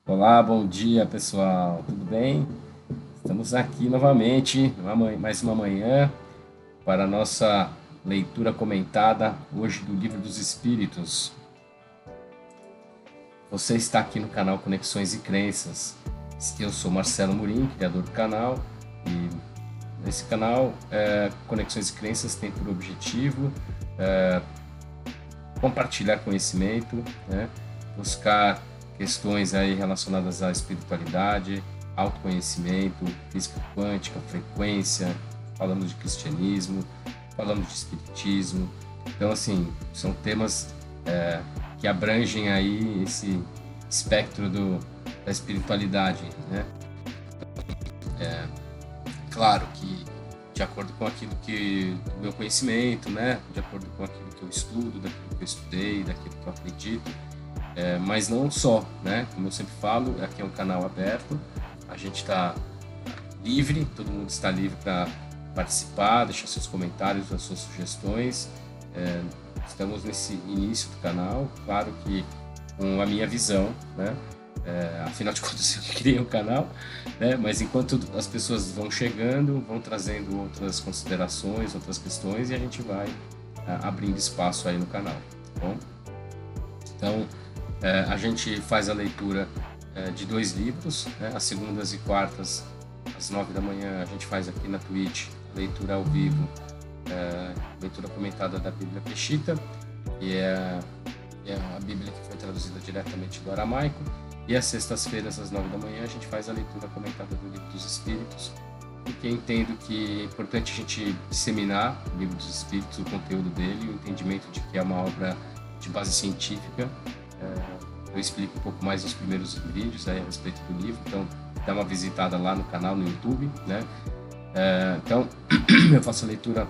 Olá, bom dia pessoal, tudo bem? Estamos aqui novamente, mais uma manhã, para a nossa leitura comentada hoje do Livro dos Espíritos. Você está aqui no canal Conexões e Crenças. Eu sou Marcelo Murim, criador do canal, e nesse canal Conexões e Crenças tem por objetivo compartilhar conhecimento, né? Buscar questões aí relacionadas à espiritualidade, autoconhecimento, física quântica, frequência, falamos de cristianismo, falamos de espiritismo. Então, assim, são temas que abrangem aí esse espectro da espiritualidade, né? Claro que de acordo com aquilo que o meu conhecimento, né? De acordo com aquilo que eu estudo, daquilo que eu estudei, daquilo que eu acredito, mas não só, né? Como eu sempre falo, aqui é um canal aberto, a gente está livre, todo mundo está livre para participar, deixar seus comentários, as suas sugestões. Estamos nesse início do canal, claro que com a minha visão, né? Afinal de contas eu criei um canal, né? Mas enquanto as pessoas vão chegando, vão trazendo outras considerações, outras questões, e a gente vai abrindo espaço aí no canal, tá bom? Então, a gente faz a leitura de 2 livros, né? Às segundas e quartas, às 9 da manhã, a gente faz aqui na Twitch, leitura ao vivo, leitura comentada da Bíblia Peshitta, que é a Bíblia que foi traduzida diretamente do aramaico. E às sextas-feiras, às 9 da manhã, a gente faz a leitura comentada do Livro dos Espíritos, porque entendo que é importante a gente disseminar o Livro dos Espíritos, o conteúdo dele, o entendimento de que é uma obra de base científica. Eu explico um pouco mais nos primeiros vídeos aí a respeito do livro, então dá uma visitada lá no canal, no YouTube, né? Então, eu faço a leitura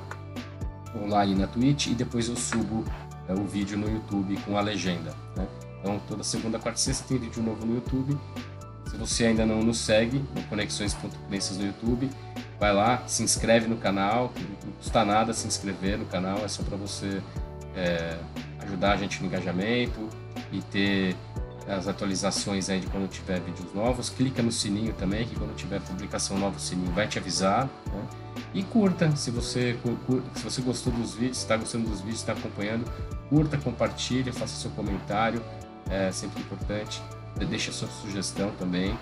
online na Twitch e depois eu subo o vídeo no YouTube com a legenda, né? Então, toda segunda, quarta e sexta tem vídeo novo no YouTube. Se você ainda não nos segue, no Conexões.crenças no YouTube, vai lá, se inscreve no canal, não custa nada se inscrever no canal, é só para você ajudar a gente no engajamento e ter as atualizações aí de quando tiver vídeos novos. Clica no sininho também, que quando tiver publicação nova o sininho vai te avisar, né? E curta, se você gostou dos vídeos, está gostando dos vídeos, está acompanhando, curta, compartilha, faça seu comentário, é sempre importante. Deixa sua sugestão também,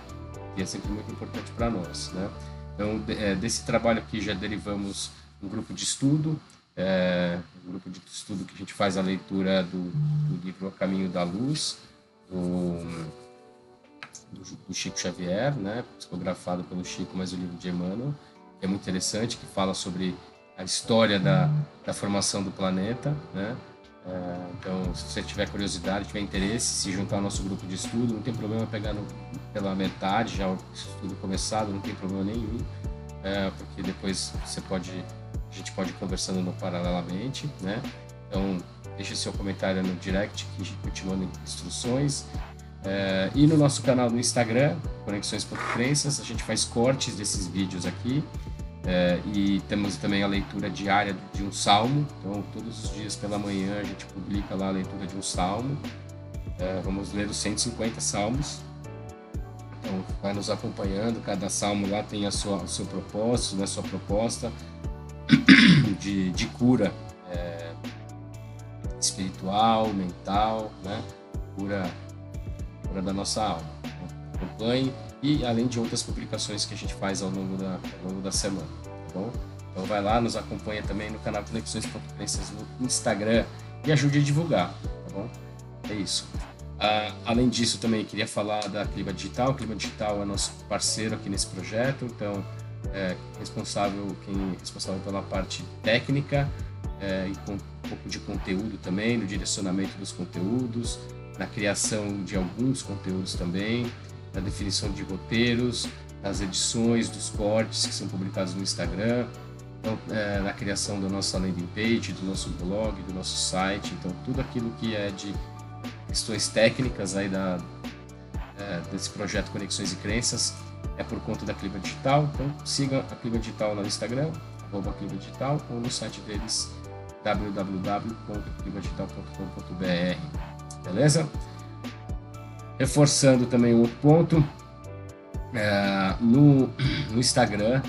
que é sempre muito importante para nós, né? Então, desse trabalho aqui já derivamos um grupo de estudo, um grupo de estudo que a gente faz a leitura do livro A Caminho da Luz, do Chico Xavier, né? Psicografado pelo Chico, mas o livro de Emmanuel, que é muito interessante, que fala sobre a história da formação do planeta, né? Então, se você tiver curiosidade, tiver interesse, se juntar ao nosso grupo de estudo, não tem problema pegar pela metade, já o estudo começado, não tem problema nenhum, porque depois a gente pode ir conversando paralelamente, né? Então, deixe seu comentário no direct, que a gente continua em instruções. E no nosso canal no Instagram, Conexões.crenças, a gente faz cortes desses vídeos aqui. E temos também a leitura diária de um salmo. Então, todos os dias pela manhã a gente publica lá a leitura de um salmo. Vamos ler os 150 salmos. Então, vai nos acompanhando. Cada salmo lá tem o seu propósito, né, a sua proposta de cura espiritual, mental, né? Cura da nossa alma. Acompanhe, e além de outras publicações que a gente faz ao longo da semana, tá bom? Então vai lá, nos acompanha também no canal Conexões.crenças no Instagram e ajude a divulgar, tá bom? É isso. Além disso, também queria falar da Clima Digital. A Clima Digital é nosso parceiro aqui nesse projeto, então responsável pela parte técnica e com um pouco de conteúdo também, no direcionamento dos conteúdos, na criação de alguns conteúdos também, na definição de roteiros, nas edições dos cortes que são publicados no Instagram, então, na criação da nossa landing page, do nosso blog, do nosso site. Então, tudo aquilo que é de questões técnicas aí desse projeto Conexões e Crenças é por conta da Clima Digital. Então, siga a Clima Digital no Instagram, @Clima Digital, ou no site deles, www.climadigital.com.br. Beleza? Reforçando também um outro ponto, no Instagram,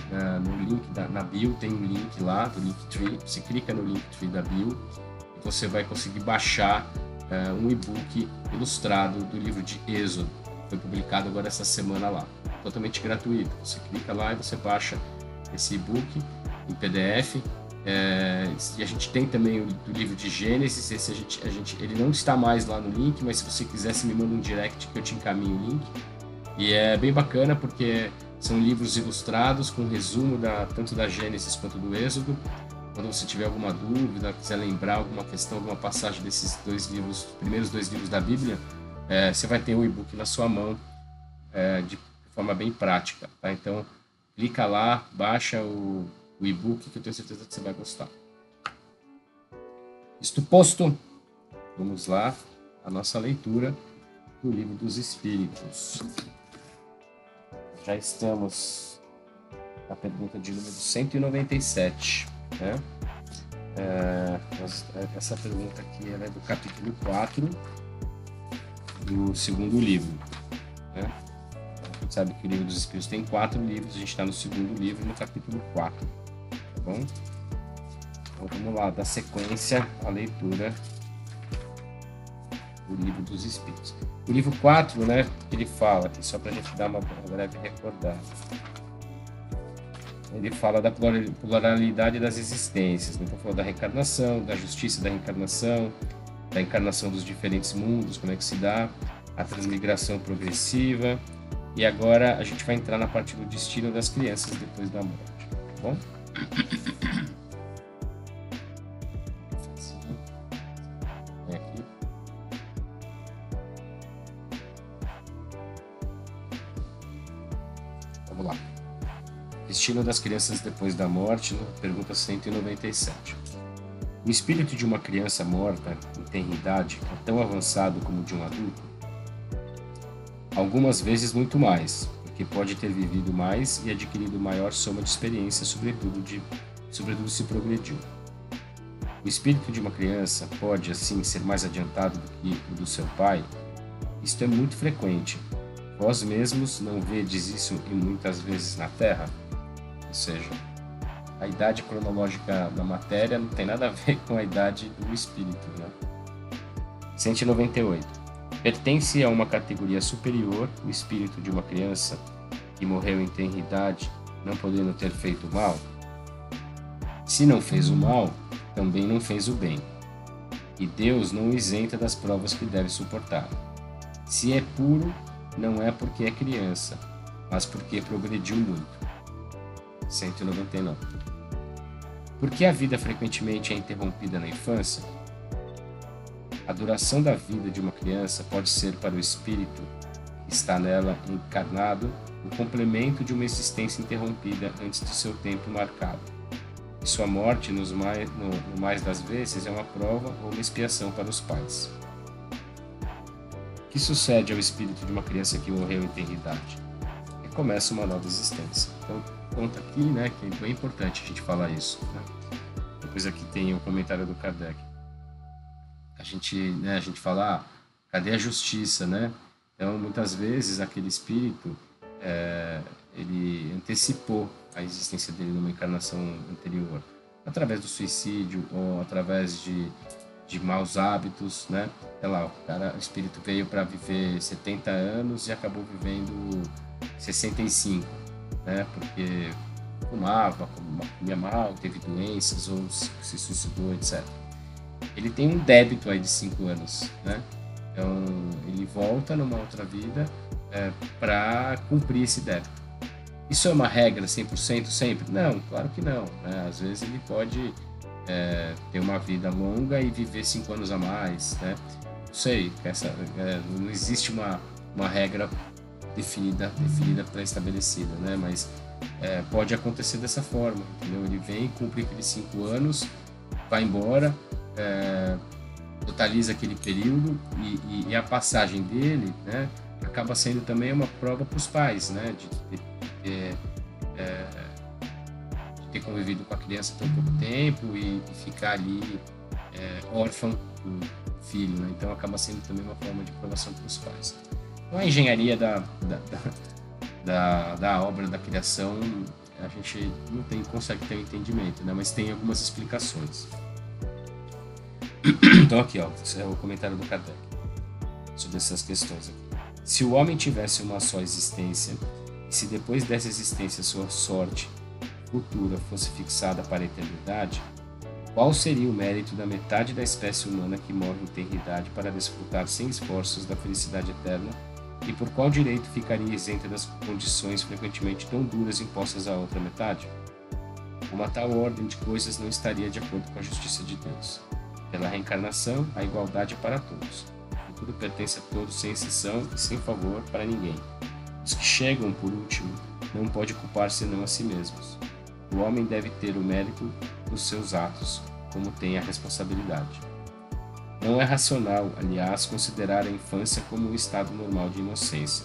no link na bio, tem um link lá do Linktree. Você clica no Linktree da bio e você vai conseguir baixar um e-book ilustrado do livro de Êxodo. Foi publicado agora essa semana lá, totalmente gratuito. Você clica lá e você baixa esse e-book em PDF. E a gente tem também o do livro de Gênesis. Esse ele não está mais lá no link, mas se você quiser, você me manda um direct que eu te encaminho o link. E é bem bacana porque são livros ilustrados com resumo tanto da Gênesis quanto do Êxodo. Quando você tiver alguma dúvida, quiser lembrar alguma questão, alguma passagem desses dois livros, os primeiros dois livros da Bíblia, você vai ter o e-book na sua mão de forma bem prática. Tá? Então, clica lá, baixa o e-book que eu tenho certeza que você vai gostar. Isto posto, vamos lá, a nossa leitura do Livro dos Espíritos. Já estamos na pergunta de número 197. Né? Essa pergunta aqui ela é do capítulo 4 do segundo livro. Né? A gente sabe que o Livro dos Espíritos tem 4 livros, a gente está no segundo livro, no capítulo 4. Tá bom? Então vamos lá, dar sequência à leitura do Livro dos Espíritos. O livro 4, né, ele fala, aqui só para a gente dar uma breve recordada, ele fala da pluralidade das existências, né? Então falou da reencarnação, da justiça da encarnação dos diferentes mundos, como é que se dá, a transmigração progressiva, e agora a gente vai entrar na parte do destino das crianças depois da morte, tá bom? Vamos lá. Destino das crianças depois da morte, pergunta 197. O espírito de uma criança morta em tenridade é tão avançado como o de um adulto? Algumas vezes muito mais, porque pode ter vivido mais e adquirido maior soma de experiência, sobretudo se progrediu. O espírito de uma criança pode, assim, ser mais adiantado do que o do seu pai? Isto é muito frequente. Vós mesmos não vedes isso e muitas vezes na Terra? Ou seja, a idade cronológica da matéria não tem nada a ver com a idade do espírito. Né? 198. Pertence a uma categoria superior o espírito de uma criança que morreu em tenridade, não podendo ter feito o mal? Se não fez o mal, também não fez o bem. E Deus não o isenta das provas que deve suportar. Se é puro, não é porque é criança, mas porque progrediu muito. 199. Por que a vida frequentemente é interrompida na infância? A duração da vida de uma criança pode ser para o espírito que está nela encarnado o complemento de uma existência interrompida antes de seu tempo marcado. E sua morte, no mais das vezes, é uma prova ou uma expiação para os pais. O que sucede ao espírito de uma criança que morreu em tenridade? E começa uma nova existência. Então, conta aqui, né, que é bem importante a gente falar isso. Né? Depois aqui tem o comentário do Kardec. A gente fala, cadê a justiça, né? Então, muitas vezes, aquele espírito, ele antecipou a existência dele numa encarnação anterior, através do suicídio ou através de maus hábitos, né? Sei lá, o espírito veio para viver 70 anos e acabou vivendo 65, né? Porque fumava, comia mal, teve doenças ou se suicidou, etc. Ele tem um débito aí de 5 anos, né? Então, ele volta numa outra vida para cumprir esse débito. Isso é uma regra 100% sempre? Não, claro que não. Né? Às vezes ele pode ter uma vida longa e viver 5 anos a mais, né? Não sei, não existe uma regra definida pré-estabelecida, né? Mas pode acontecer dessa forma, entendeu? Ele vem, cumpre aqueles 5 anos, vai embora, totaliza aquele período e a passagem dele, né, acaba sendo também uma prova para os pais, né, de ter convivido com a criança por pouco tempo e ficar ali órfão do filho, né? Então acaba sendo também uma forma de provação para os pais. Então, a engenharia da obra, da criação, a gente não consegue ter um entendimento, né? Mas tem algumas explicações. Então aqui, ó, esse é o comentário do Kardec sobre essas questões aqui. Se o homem tivesse uma só existência, e se depois dessa existência sua sorte futura fosse fixada para a eternidade, qual seria o mérito da metade da espécie humana que morre em tenridade para desfrutar sem esforços da felicidade eterna, e por qual direito ficaria isenta das condições frequentemente tão duras impostas à outra metade? Uma tal ordem de coisas não estaria de acordo com a justiça de Deus. Pela reencarnação, a igualdade é para todos. O futuro pertence a todos sem exceção e sem favor para ninguém. Os que chegam por último não pode culpar senão a si mesmos. O homem deve ter o mérito dos seus atos, como tem a responsabilidade. Não é racional, aliás, considerar a infância como um estado normal de inocência.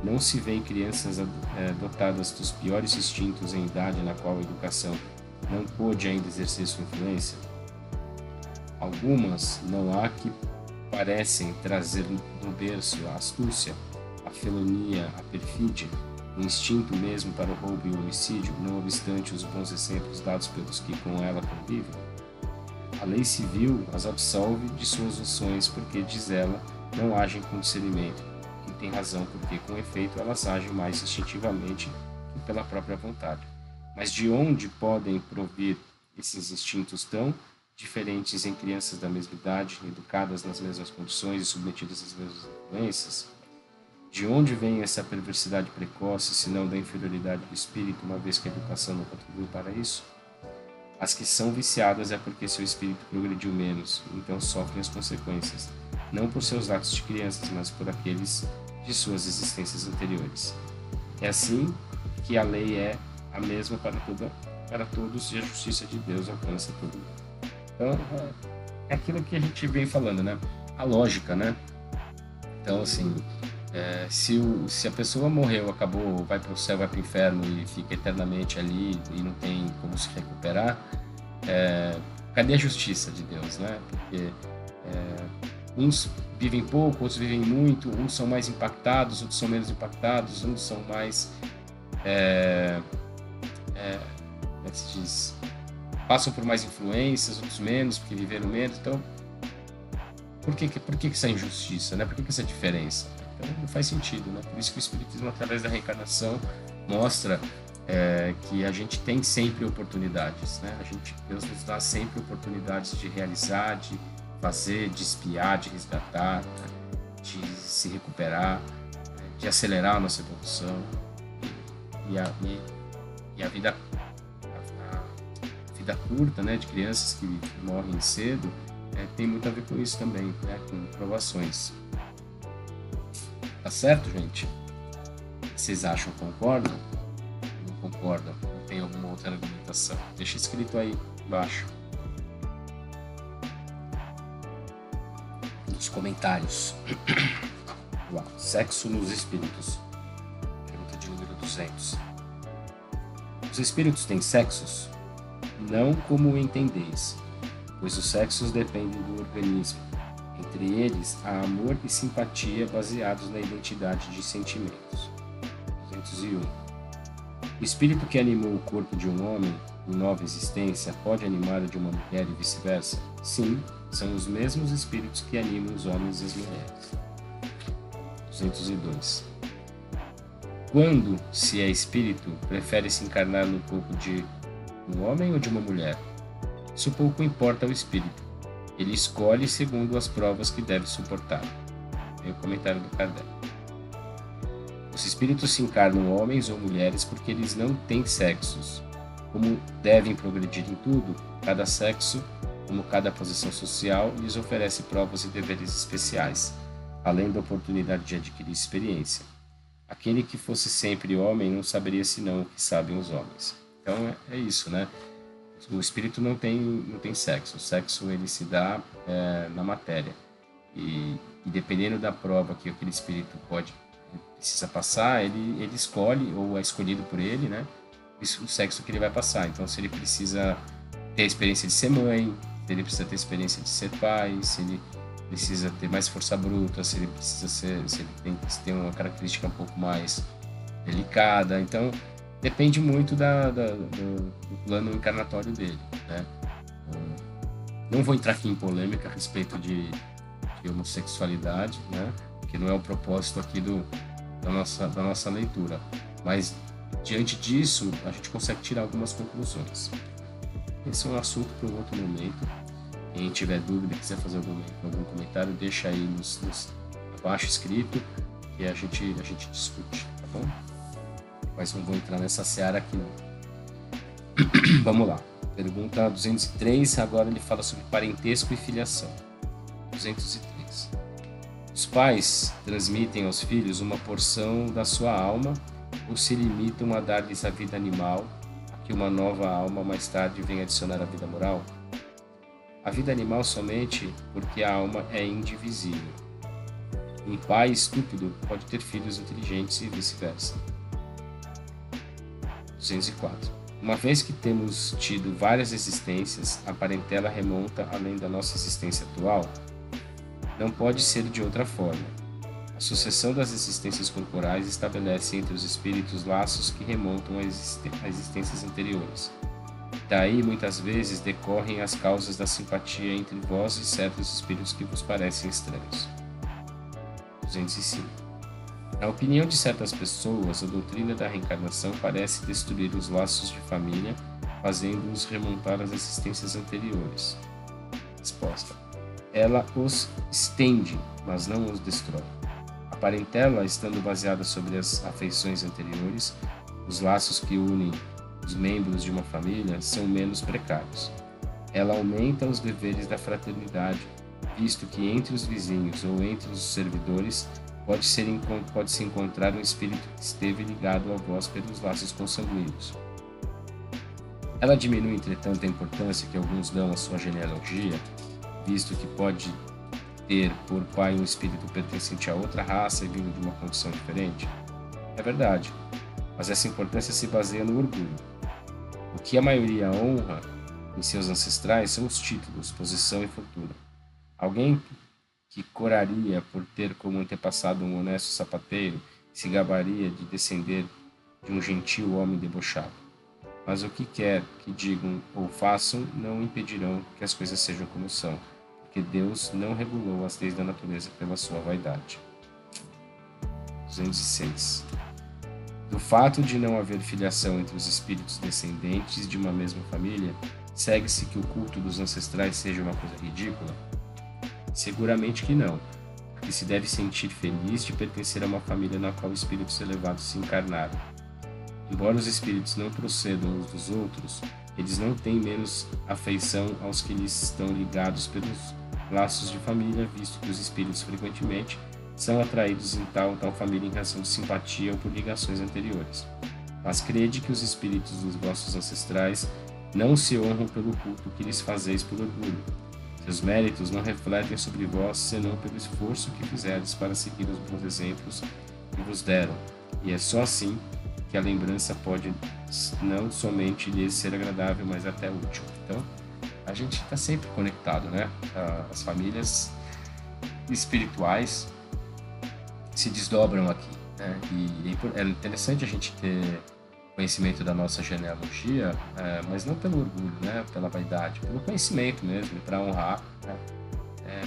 Não se vêem crianças dotadas dos piores instintos em idade na qual a educação não pôde ainda exercer sua influência? Algumas não há que parecem trazer do berço a astúcia, a felonia, a perfídia, o instinto mesmo para o roubo e o homicídio, não obstante os bons exemplos dados pelos que com ela convivem. A lei civil as absolve de suas ações porque, diz ela, não agem com discernimento, e tem razão porque, com efeito, elas agem mais instintivamente que pela própria vontade. Mas de onde podem provir esses instintos tão diferentes em crianças da mesma idade, educadas nas mesmas condições e submetidas às mesmas influências? De onde vem essa perversidade precoce, senão da inferioridade do espírito, uma vez que a educação não contribui para isso? As que são viciadas é porque seu espírito progrediu menos, então sofrem as consequências, não por seus atos de crianças, mas por aqueles de suas existências anteriores. É assim que a lei é a mesma para todos e a justiça de Deus alcança todo mundo. Então, é aquilo que a gente vem falando, né? A lógica, né? Então, assim, se a pessoa morreu, acabou, vai para o céu, vai para o inferno e fica eternamente ali e não tem como se recuperar, cadê a justiça de Deus, né? Porque uns vivem pouco, outros vivem muito, uns são mais impactados, outros são menos impactados, uns são mais... como é que se diz? Passam por mais influências, outros menos, porque viveram menos. Então, por que essa injustiça, né? Por que essa diferença? Então, não faz sentido, né? Por isso que o Espiritismo, através da reencarnação, mostra que a gente tem sempre oportunidades, né? Deus nos dá sempre oportunidades de realizar, de fazer, de espiar, de resgatar, né? De se recuperar, de acelerar a nossa evolução. E a vida curta, né, de crianças que morrem cedo, tem muito a ver com isso também, né, com provações. Tá certo, gente? Vocês acham, concordam? Não concordam? Ou tem alguma outra argumentação? Deixa escrito aí embaixo nos comentários. Uau. Sexo nos espíritos. Pergunta de número 200. Os espíritos têm sexos? Não como o entendeis, pois os sexos dependem do organismo. Entre eles, há amor e simpatia baseados na identidade de sentimentos. 201. O espírito que animou o corpo de um homem em nova existência pode animar o de uma mulher e vice-versa? Sim, são os mesmos espíritos que animam os homens e as mulheres. 202. Quando se é espírito, prefere se encarnar no corpo de um homem ou de uma mulher? Isso pouco importa ao espírito. Ele escolhe segundo as provas que deve suportar. É o comentário do Kardec. Os espíritos se encarnam homens ou mulheres porque eles não têm sexos. Como devem progredir em tudo, cada sexo, como cada posição social, lhes oferece provas e deveres especiais, além da oportunidade de adquirir experiência. Aquele que fosse sempre homem não saberia senão o que sabem os homens. Então é isso, né? O espírito não tem sexo. O sexo ele se dá na matéria. E dependendo da prova que aquele espírito precisa passar, ele escolhe, ou é escolhido por ele, né? O sexo que ele vai passar. Então, se ele precisa ter a experiência de ser mãe, se ele precisa ter a experiência de ser pai, se ele precisa ter mais força bruta, se ele precisa ser, se ele tem que ter uma característica um pouco mais delicada. Então, depende muito do plano encarnatório dele, né? Não vou entrar aqui em polêmica a respeito de homossexualidade, né? Que não é o propósito aqui da nossa leitura. Mas, diante disso, a gente consegue tirar algumas conclusões. Esse é um assunto para um outro momento. Quem tiver dúvida, quiser fazer algum comentário, deixa aí abaixo escrito que a gente discute, tá bom? Mas não vou entrar nessa seara aqui não. Vamos lá. Pergunta 203, agora ele fala sobre parentesco e filiação. 203. Os pais transmitem aos filhos uma porção da sua alma ou se limitam a dar-lhes a vida animal, a que uma nova alma mais tarde vem adicionar a vida moral? A vida animal somente porque a alma é indivisível. Um pai estúpido pode ter filhos inteligentes e vice-versa. 204. Uma vez que temos tido várias existências, a parentela remonta além da nossa existência atual? Não pode ser de outra forma. A sucessão das existências corporais estabelece entre os espíritos laços que remontam a existências anteriores. Daí, muitas vezes, decorrem as causas da simpatia entre vós e certos espíritos que vos parecem estranhos. 205. Na opinião de certas pessoas, a doutrina da reencarnação parece destruir os laços de família, fazendo-os remontar às existências anteriores. Resposta. Ela os estende, mas não os destrói. A parentela, estando baseada sobre as afeições anteriores, os laços que unem os membros de uma família são menos precários. Ela aumenta os deveres da fraternidade, visto que entre os vizinhos ou entre os servidores pode-se encontrar um espírito que esteve ligado a vós pelos laços consanguíneos. Ela diminui, entretanto, a importância que alguns dão à sua genealogia, visto que pode ter por pai um espírito pertencente a outra raça e vindo de uma condição diferente? É verdade, mas essa importância se baseia no orgulho. O que a maioria honra em seus ancestrais são os títulos, posição e fortuna. Alguém que coraria por ter como antepassado um honesto sapateiro se gabaria de descender de um gentil homem debochado. Mas o que quer que digam ou façam não impedirão que as coisas sejam como são, porque Deus não regulou as leis da natureza pela sua vaidade. 206. Do fato de não haver filiação entre os espíritos descendentes de uma mesma família, segue-se que o culto dos ancestrais seja uma coisa ridícula? Seguramente que não, porque se deve sentir feliz de pertencer a uma família na qual espíritos elevados se encarnaram. Embora os espíritos não procedam uns dos outros, eles não têm menos afeição aos que lhes estão ligados pelos laços de família, visto que os espíritos frequentemente são atraídos em tal família em razão de simpatia ou por ligações anteriores. Mas crede que os espíritos dos vossos ancestrais não se honram pelo culto que lhes fazeis por orgulho. Seus méritos não refletem sobre vós, senão pelo esforço que fizerdes para seguir os bons exemplos que vos deram, e é só assim que a lembrança pode não somente lhes ser agradável, mas até útil. Então, a gente está sempre conectado, né? As famílias espirituais se desdobram aqui, né? E é interessante a gente ter conhecimento da nossa genealogia, mas não pelo orgulho, né? Pela vaidade, pelo conhecimento mesmo, para honrar, né?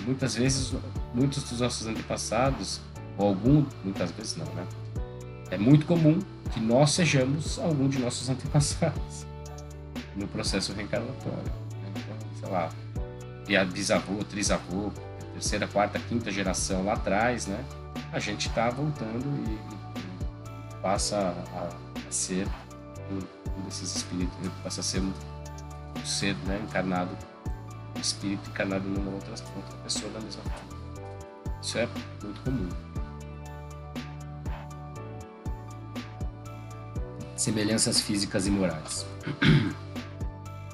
Muitas vezes, muitos dos nossos antepassados, ou muitas vezes não, né? É muito comum que nós sejamos algum de nossos antepassados no processo reencarnatório, né? Então, sei lá, bisavô, trisavô, terceira, quarta, quinta geração lá atrás, né? A gente está voltando e passa a ser um desses espíritos, passa a ser um ser, né, encarnado, um espírito encarnado numa outra pessoa da mesma forma. Isso é muito comum. Semelhanças físicas e morais.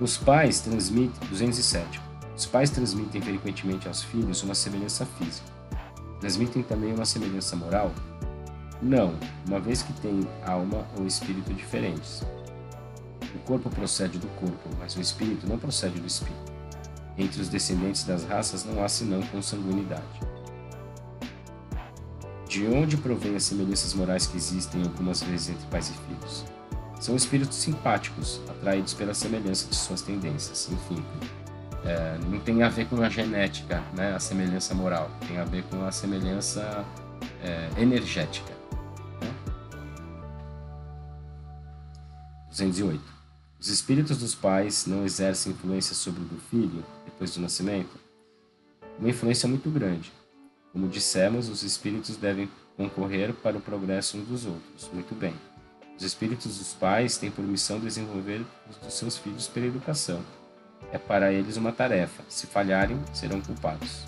Os pais transmitem, 207. Os pais transmitem frequentemente aos filhos uma semelhança física. Transmitem também uma semelhança moral? Não, uma vez que têm alma ou espírito diferentes. O corpo procede do corpo, mas o espírito não procede do espírito. Entre os descendentes das raças não há senão consanguinidade. De onde provém as semelhanças morais que existem algumas vezes entre pais e filhos? São espíritos simpáticos, atraídos pela semelhança de suas tendências. Enfim, não tem a ver com a genética, né, a semelhança moral. Tem a ver com a semelhança energética. Né? 208. Os espíritos dos pais não exercem influência sobre o do filho depois do nascimento? Uma influência muito grande. Como dissemos, os espíritos devem concorrer para o progresso uns dos outros. Muito bem. Os espíritos dos pais têm por missão desenvolver os dos seus filhos pela educação. É para eles uma tarefa. Se falharem, serão culpados.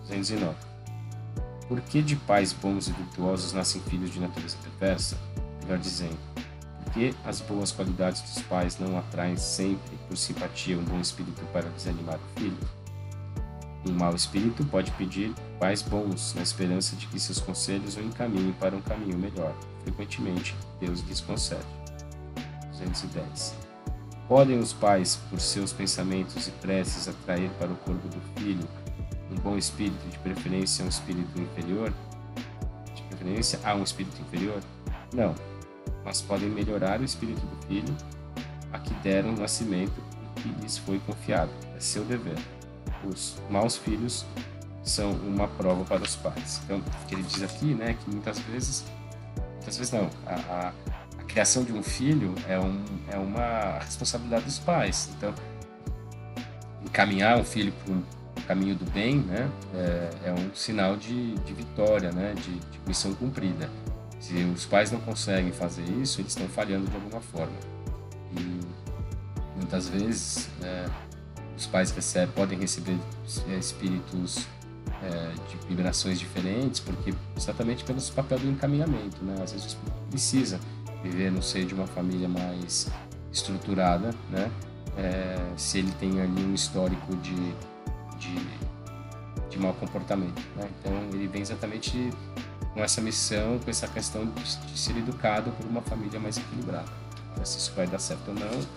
209. Por que de pais bons e virtuosos nascem filhos de natureza perversa? Melhor dizendo, por que as boas qualidades dos pais não atraem sempre, por simpatia, um bom espírito para desanimar o filho? Um mau espírito pode pedir pais bons, na esperança de que seus conselhos o encaminhem para um caminho melhor. Frequentemente, Deus lhes concede. 210. Podem os pais, por seus pensamentos e preces, atrair para o corpo do filho um bom espírito, de preferência a um espírito inferior? De preferência a um espírito inferior? Não, mas podem melhorar o espírito do filho a que deram nascimento e que lhes foi confiado. É seu dever. Os maus filhos são uma prova para os pais. Então, o que ele diz aqui, né, que muitas vezes não, a criação de um filho é uma responsabilidade dos pais. Então, encaminhar um filho para um caminho do bem, né, é um sinal de vitória, né, de missão cumprida. Se os pais não conseguem fazer isso, eles estão falhando de alguma forma. E muitas vezes os pais podem receber espíritos de vibrações diferentes, porque exatamente pelo papel do encaminhamento, né? Às vezes o espírito precisa viver no seio de uma família mais estruturada, né? Se ele tem ali um histórico de mau comportamento, né? Então ele vem exatamente com essa missão, com essa questão de ser educado por uma família mais equilibrada. Se isso vai dar certo ou não,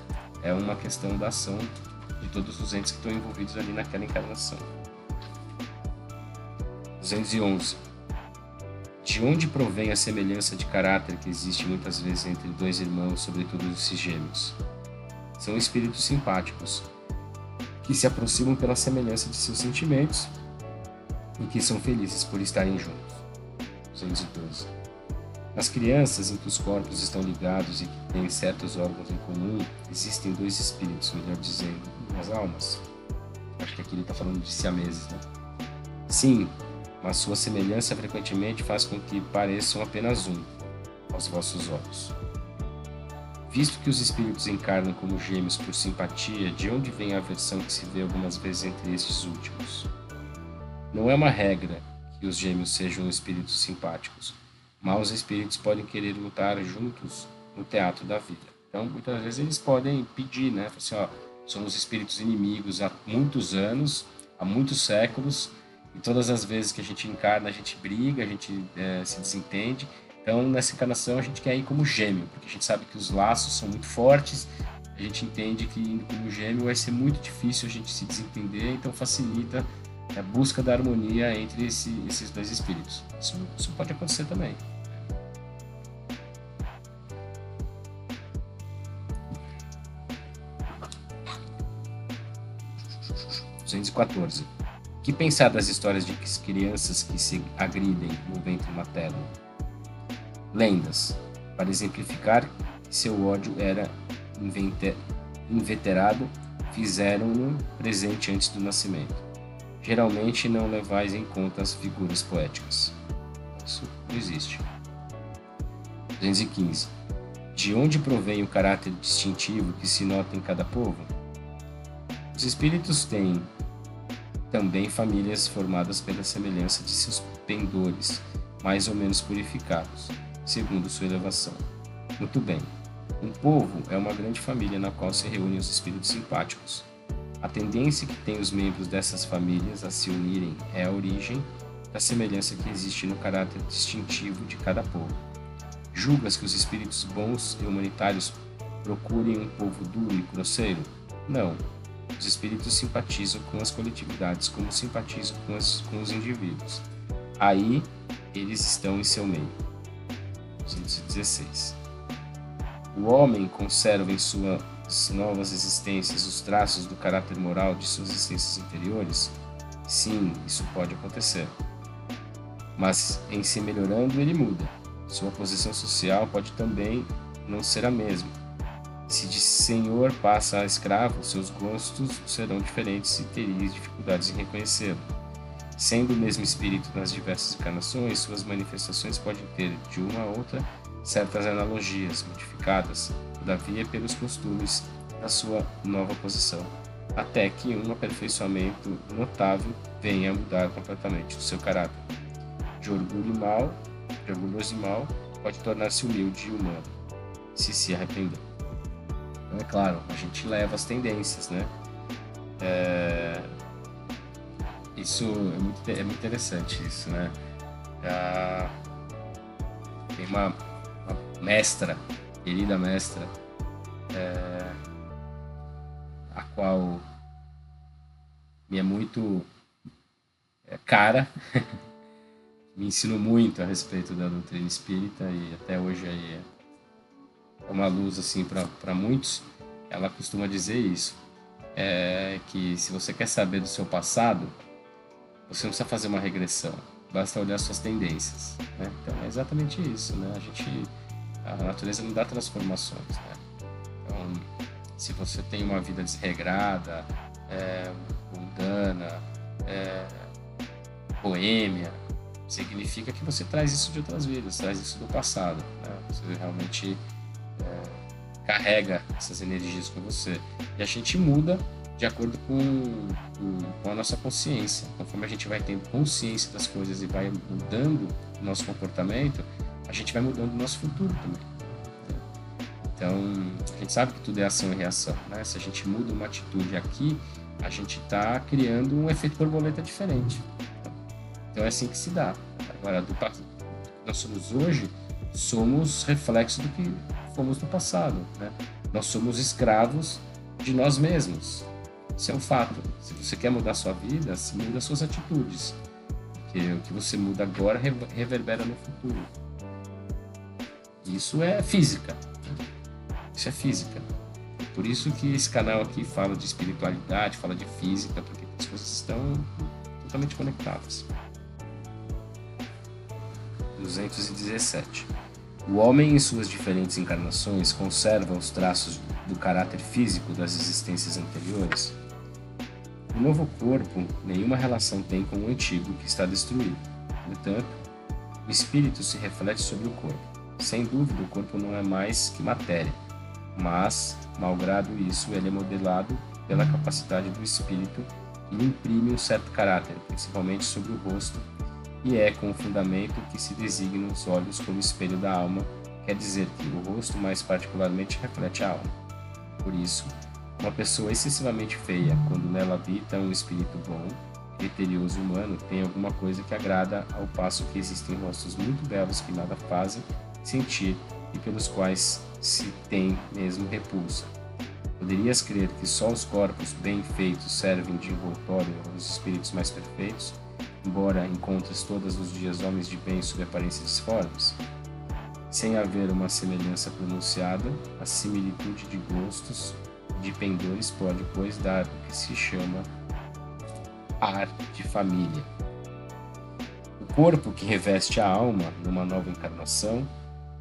é uma questão da ação de todos os entes que estão envolvidos ali naquela encarnação. 211. De onde provém a semelhança de caráter que existe muitas vezes entre dois irmãos, sobretudo esses gêmeos? São espíritos simpáticos, que se aproximam pela semelhança de seus sentimentos e que são felizes por estarem juntos. 212. Nas crianças em que os corpos estão ligados e que têm certos órgãos em comum, existem dois espíritos, melhor dizendo, duas almas. Acho que aqui ele está falando de siameses, né? Sim, mas sua semelhança frequentemente faz com que pareçam apenas um, aos vossos olhos. Visto que os espíritos encarnam como gêmeos por simpatia, de onde vem a aversão que se vê algumas vezes entre estes últimos? Não é uma regra que os gêmeos sejam espíritos simpáticos, mas os espíritos podem querer lutar juntos no teatro da vida. Então, muitas vezes eles podem pedir, né? Assim, ó, somos espíritos inimigos há muitos anos, há muitos séculos, e todas as vezes que a gente encarna, a gente briga, a gente se desentende. Então, nessa encarnação, a gente quer ir como gêmeo, porque a gente sabe que os laços são muito fortes, a gente entende que indo como gêmeo vai ser muito difícil a gente se desentender, então facilita a busca da harmonia entre esses dois espíritos. Isso pode acontecer também. (214) Que pensar das histórias de crianças que se agridem no ventre materno? Lendas, para exemplificar que seu ódio era inveterado, fizeram-no presente antes do nascimento. Geralmente não levais em conta as figuras poéticas. Isso não existe. 215. De onde provém o caráter distintivo que se nota em cada povo? Os espíritos têm também famílias formadas pela semelhança de seus pendores, mais ou menos purificados, segundo sua elevação. Muito bem. Um povo é uma grande família na qual se reúnem os espíritos simpáticos. A tendência que têm os membros dessas famílias a se unirem é a origem da semelhança que existe no caráter distintivo de cada povo. Julgas que os espíritos bons e humanitários procurem um povo duro e grosseiro? Não. Os espíritos simpatizam com as coletividades como simpatizam com os indivíduos. Aí eles estão em seu meio. 216. O homem conserva em suas novas existências os traços do caráter moral de suas existências anteriores? Sim, isso pode acontecer. Mas em se melhorando, ele muda. Sua posição social pode também não ser a mesma. Se de senhor passa a escravo, seus gostos serão diferentes e teria dificuldades em reconhecê-lo. Sendo o mesmo espírito nas diversas encarnações, suas manifestações podem ter, de uma a outra, certas analogias, modificadas, todavia pelos costumes da sua nova posição, até que um aperfeiçoamento notável venha a mudar completamente o seu caráter. De orgulhoso e mau, pode tornar-se humilde e humano, se arrepender. Então, é claro, a gente leva as tendências, né? Isso é muito interessante, isso, né? Tem uma mestra, querida mestra, a qual me é muito cara, me ensinou muito a respeito da doutrina espírita e até hoje aí é uma luz assim para muitos. Ela costuma dizer isso, que se você quer saber do seu passado, você não precisa fazer uma regressão, basta olhar suas tendências, né? Então é exatamente isso, né? A natureza não dá transformações, né? Então, se você tem uma vida desregrada, mundana, boêmia, significa que você traz isso de outras vidas, traz isso do passado, né? Você realmente carrega essas energias com você. E a gente muda de acordo com a nossa consciência. Conforme a gente vai tendo consciência das coisas e vai mudando o nosso comportamento, a gente vai mudando o nosso futuro também. Então, a gente sabe que tudo é ação e reação, né? Se a gente muda uma atitude aqui, a gente está criando um efeito borboleta diferente. Então, é assim que se dá. Agora, do que nós somos hoje, somos reflexo do que fomos no passado, né? Nós somos escravos de nós mesmos. Isso é um fato. Se você quer mudar a sua vida, se muda as suas atitudes. Porque o que você muda agora reverbera no futuro. Isso é física. Isso é física. Por isso que esse canal aqui fala de espiritualidade, fala de física, porque as coisas estão totalmente conectadas. 217. O homem, em suas diferentes encarnações, conserva os traços do caráter físico das existências anteriores? O novo corpo nenhuma relação tem com o antigo que está destruído. Portanto, o espírito se reflete sobre o corpo. Sem dúvida, o corpo não é mais que matéria, mas, malgrado isso, ele é modelado pela capacidade do espírito e lhe imprime um certo caráter, principalmente sobre o rosto, e é com o fundamento que se designam os olhos como espelho da alma, quer dizer que o rosto mais particularmente reflete a alma. Por isso, uma pessoa excessivamente feia, quando nela habita um espírito bom, criterioso humano, tem alguma coisa que agrada, ao passo que existem rostos muito belos que nada fazem sentir e pelos quais se tem mesmo repulsa. Poderias crer que só os corpos bem feitos servem de envoltório aos espíritos mais perfeitos, embora encontres todos os dias homens de bem sob aparências disformes? Sem haver uma semelhança pronunciada, a similitude de gostos de pendores pode, pois, dar o que se chama ar de família. O corpo que reveste a alma numa nova encarnação,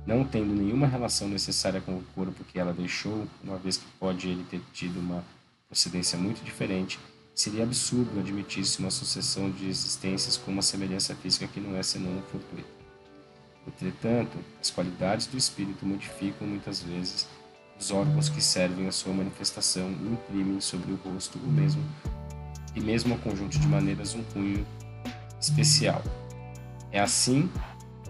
não tendo nenhuma relação necessária com o corpo que ela deixou, uma vez que pode ele ter tido uma procedência muito diferente, seria absurdo admitir-se uma sucessão de existências com uma semelhança física que não é senão fortuita. Entretanto, as qualidades do espírito modificam muitas vezes os órgãos que servem à sua manifestação e imprimem sobre o rosto o mesmo e mesmo ao conjunto de maneiras um cunho especial. É assim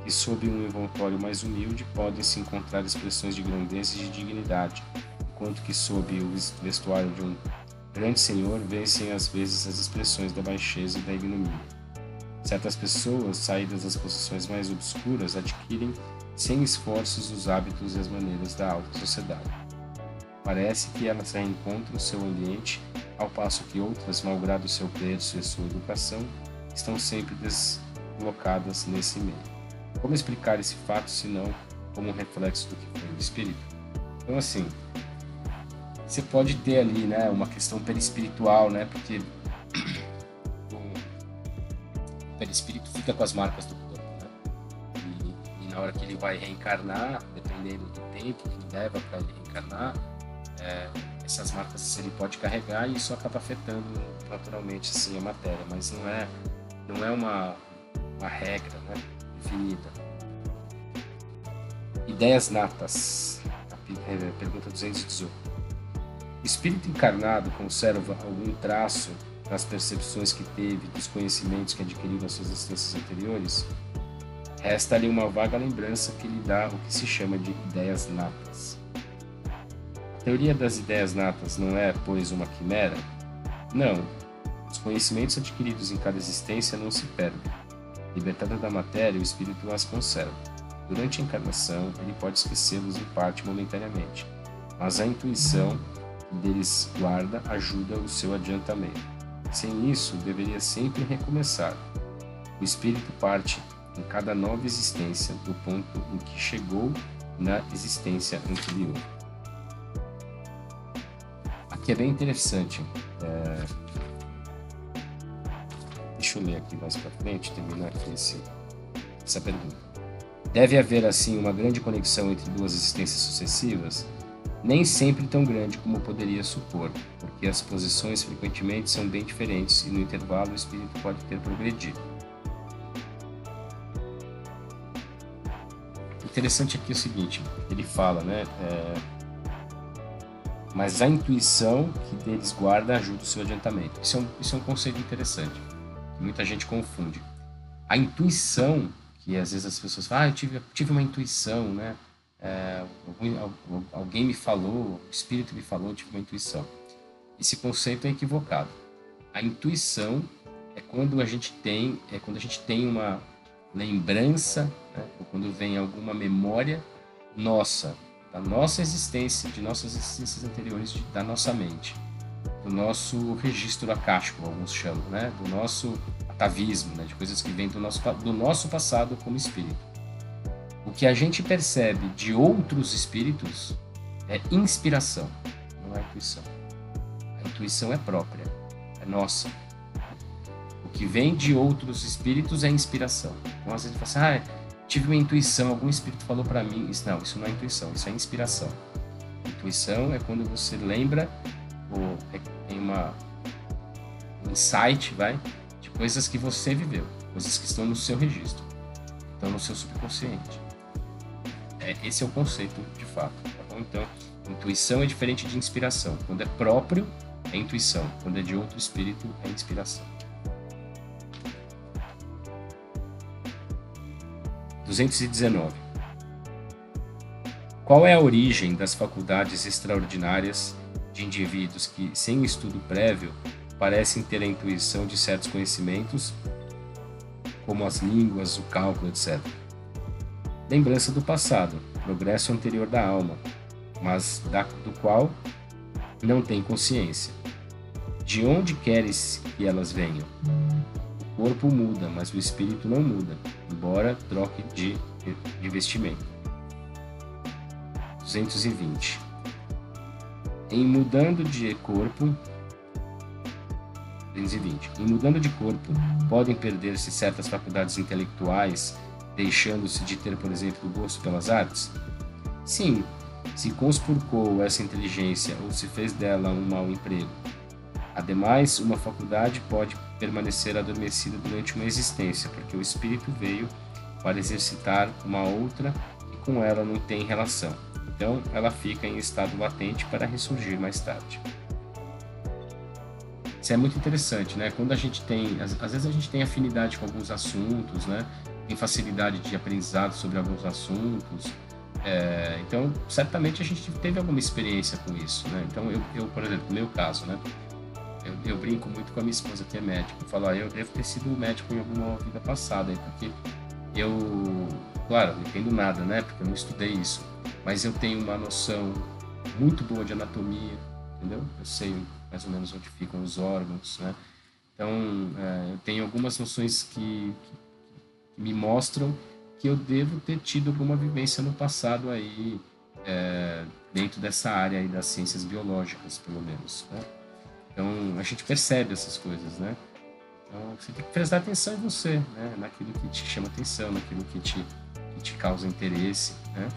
que sob um envoltório mais humilde podem-se encontrar expressões de grandeza e de dignidade, enquanto que sob o vestuário de um grande senhor vêem-se às vezes as expressões da baixeza e da ignomínia. Certas pessoas, saídas das posições mais obscuras, adquirem sem esforços os hábitos e as maneiras da alta sociedade. Parece que elas reencontram seu ambiente ao passo que outras, malgrado o seu berço e sua educação, estão sempre deslocadas nesse meio. Como explicar esse fato, senão como um reflexo do que foi o espírito? Então, assim, você pode ter ali, né, uma questão perispiritual, né, porque o perispírito fica com as marcas do corpo, né, e na hora que ele vai reencarnar, dependendo do tempo que leva para ele reencarnar, essas marcas ele pode carregar e isso acaba afetando naturalmente assim, a matéria, mas não é uma regra, né, definida. Ideias natas. Pergunta 218. O espírito encarnado conserva algum traço das percepções que teve, dos conhecimentos que adquiriu nas suas existências anteriores? Resta-lhe uma vaga lembrança que lhe dá o que se chama de ideias natas. A teoria das ideias natas não é, pois, uma quimera? Não. Os conhecimentos adquiridos em cada existência não se perdem. Libertada da matéria, o espírito as conserva. Durante a encarnação, ele pode esquecê-los em parte momentaneamente, mas a intuição que deles guarda ajuda o seu adiantamento. Sem isso, deveria sempre recomeçar. O espírito parte em cada nova existência do ponto em que chegou na existência anterior. Aqui é bem interessante. Deixa eu ler aqui mais para frente, terminar aqui essa pergunta. Deve haver, assim, uma grande conexão entre duas existências sucessivas? Nem sempre tão grande como poderia supor, porque as posições frequentemente são bem diferentes e no intervalo o espírito pode ter progredido. Interessante aqui é o seguinte, ele fala, né? Mas a intuição que deles guarda ajuda o seu adiantamento. Isso é um conceito interessante, que muita gente confunde. A intuição, que às vezes as pessoas falam, eu tive uma intuição, né? Alguém me falou, o espírito me falou, eu tive uma intuição. Esse conceito é equivocado. A intuição é quando a gente tem uma lembrança, né? Ou quando vem alguma memória nossa, da nossa existência, de nossas existências anteriores, da nossa mente, do nosso registro acástico, alguns chamam, né? Do nosso atavismo, né? De coisas que vêm do nosso passado como espírito. O que a gente percebe de outros espíritos é inspiração, não é intuição. A intuição é própria, é nossa. O que vem de outros espíritos é inspiração. Então, às vezes você fala assim, tive uma intuição, algum espírito falou para mim. Isso não é intuição, isso é inspiração. Intuição é quando você lembra, ou tem um insight, de coisas que você viveu, coisas que estão no seu registro, estão no seu subconsciente. Esse é o conceito de fato. Tá bom? Então, intuição é diferente de inspiração. Quando é próprio, é intuição. Quando é de outro espírito, é inspiração. 219. Qual é a origem das faculdades extraordinárias de indivíduos que, sem estudo prévio, parecem ter a intuição de certos conhecimentos, como as línguas, o cálculo, etc.? Lembrança do passado, progresso anterior da alma, mas do qual não tem consciência. De onde queres que elas venham? O corpo muda, mas o espírito não muda, embora troque de vestimento. 220. Em mudando de corpo, podem perder-se certas faculdades intelectuais, deixando-se de ter, por exemplo, o gosto pelas artes? Sim, se conspurcou essa inteligência ou se fez dela um mau emprego. Ademais, uma faculdade pode permanecer adormecida durante uma existência, porque o espírito veio para exercitar uma outra e com ela não tem relação. Então, ela fica em estado latente para ressurgir mais tarde. Isso é muito interessante, né? Quando a gente tem, às vezes a gente tem afinidade com alguns assuntos, né? Tem facilidade de aprendizado sobre alguns assuntos. Então, certamente a gente teve alguma experiência com isso, né? Então, eu por exemplo, no meu caso, né? Eu brinco muito com a minha esposa que é médica. Eu falo, eu devo ter sido médico em alguma vida passada, porque claro, não entendo nada, né? Porque eu não estudei isso. Mas eu tenho uma noção muito boa de anatomia, entendeu? Eu sei mais ou menos onde ficam os órgãos, né? Então, eu tenho algumas noções que me mostram que eu devo ter tido alguma vivência no passado aí, dentro dessa área aí das ciências biológicas, pelo menos, né? Então, a gente percebe essas coisas, né? Então, você tem que prestar atenção em você, né? Naquilo que te chama atenção, naquilo que te causa interesse, né?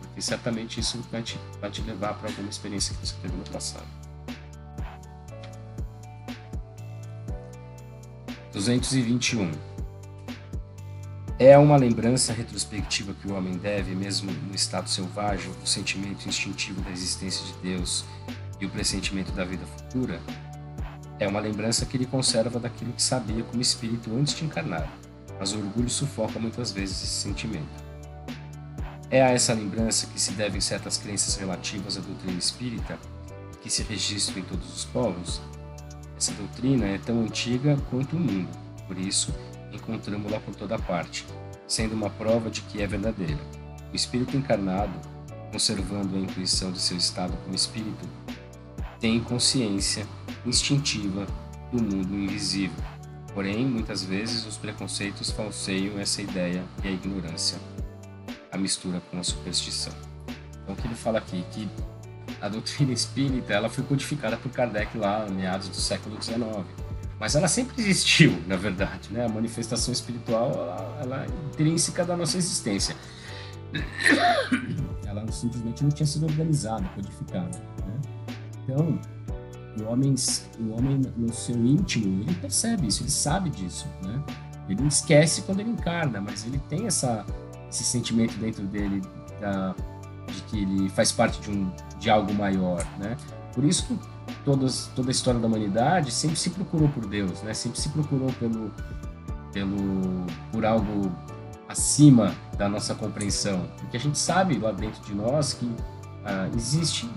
Porque certamente isso vai te levar para alguma experiência que você teve no passado. 221. É uma lembrança retrospectiva que o homem deve, mesmo no estado selvagem, o sentimento instintivo da existência de Deus e o pressentimento da vida futura? É uma lembrança que ele conserva daquilo que sabia como espírito antes de encarnar, mas o orgulho sufoca muitas vezes esse sentimento. É a essa lembrança que se devem certas crenças relativas à doutrina espírita, que se registram em todos os povos? Essa doutrina é tão antiga quanto o mundo, por isso encontramos-la por toda parte, sendo uma prova de que é verdadeira. O espírito encarnado, conservando a intuição de seu estado como espírito, tem consciência instintiva do mundo invisível. Porém, muitas vezes os preconceitos falseiam essa ideia e a ignorância a mistura com a superstição. Então, o que ele fala aqui que a doutrina espírita ela foi codificada por Kardec lá em meados do século XIX, mas ela sempre existiu, na verdade, né? A manifestação espiritual ela é intrínseca da nossa existência. Ela simplesmente não tinha sido organizada, codificada, né? Então, o homem no seu íntimo, ele percebe isso, ele sabe disso, né? Ele esquece quando ele encarna, mas ele tem esse sentimento dentro dele de que ele faz parte de algo maior, né? Por isso que toda a história da humanidade sempre se procurou por Deus, né? Sempre se procurou por algo acima da nossa compreensão, porque a gente sabe lá dentro de nós que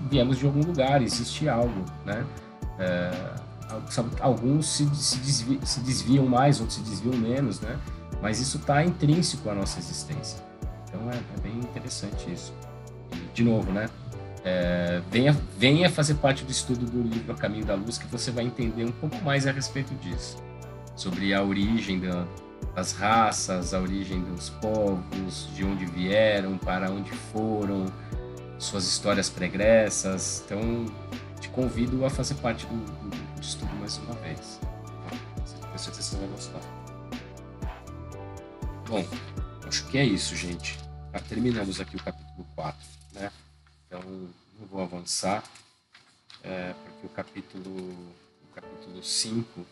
viemos de algum lugar, existe algo, né? Alguns se desviam mais, outros se desviam menos, né? Mas isso está intrínseco à nossa existência. Então é bem interessante isso. E, de novo, né? Venha fazer parte do estudo do livro A Caminho da Luz, que você vai entender um pouco mais a respeito disso. Sobre a origem das raças, a origem dos povos, de onde vieram, para onde foram, suas histórias pregressas. Então, te convido a fazer parte do estudo mais uma vez. Tenho certeza que você vai gostar. Bom, acho que é isso, gente. Terminamos aqui o capítulo 4, né? Então, não vou avançar, porque o capítulo 5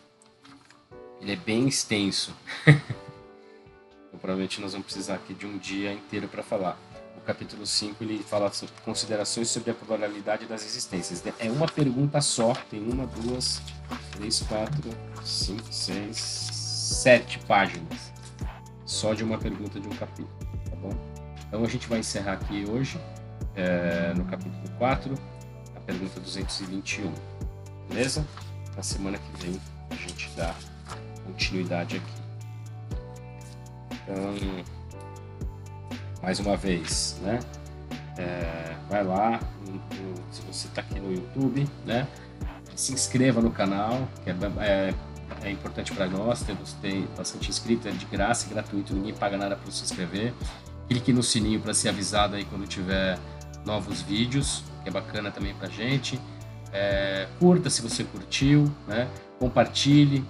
ele é bem extenso. Então, provavelmente nós vamos precisar aqui de um dia inteiro para falar. O capítulo 5 ele fala sobre considerações sobre a pluralidade das existências. É uma pergunta só, tem 1, 2, 3, 4, 5, 6, 7 páginas. Só de uma pergunta de um capítulo, tá bom? Então a gente vai encerrar aqui hoje, no capítulo 4, a pergunta 221, beleza? Na semana que vem a gente dá continuidade aqui. Então, mais uma vez, né? Vai lá, se você está aqui no YouTube, né? Se inscreva no canal, que é importante para nós, temos bastante inscrito, é de graça, é gratuito, ninguém paga nada para se inscrever. Clique no sininho para ser avisado aí quando tiver novos vídeos, que é bacana também para a gente. Curta se você curtiu, né? Compartilhe,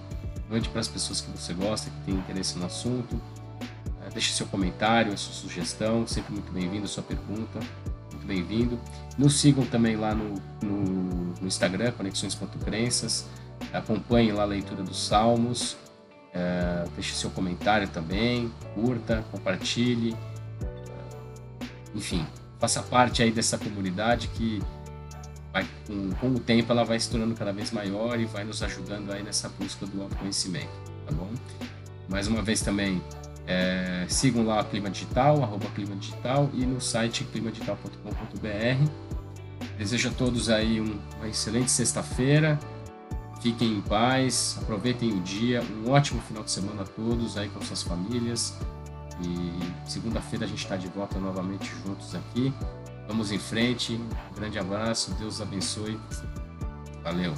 mande para as pessoas que você gosta, que tem interesse no assunto. Deixe seu comentário, a sua sugestão, sempre muito bem-vindo, sua pergunta, muito bem-vindo. Nos sigam também lá no Instagram, conexões.crenças. Acompanhe lá a leitura dos Salmos, deixe seu comentário também, curta, compartilhe, enfim, faça parte aí dessa comunidade que com o tempo ela vai se tornando cada vez maior e vai nos ajudando aí nessa busca do autoconhecimento, tá bom? Mais uma vez também, sigam lá a Clima Digital, @Clima Digital, e no site climadigital.com.br. Desejo a todos aí uma excelente sexta-feira. Fiquem em paz, aproveitem o dia, um ótimo final de semana a todos aí com suas famílias. E segunda-feira a gente está de volta novamente juntos aqui. Vamos em frente, um grande abraço, Deus abençoe Valeu!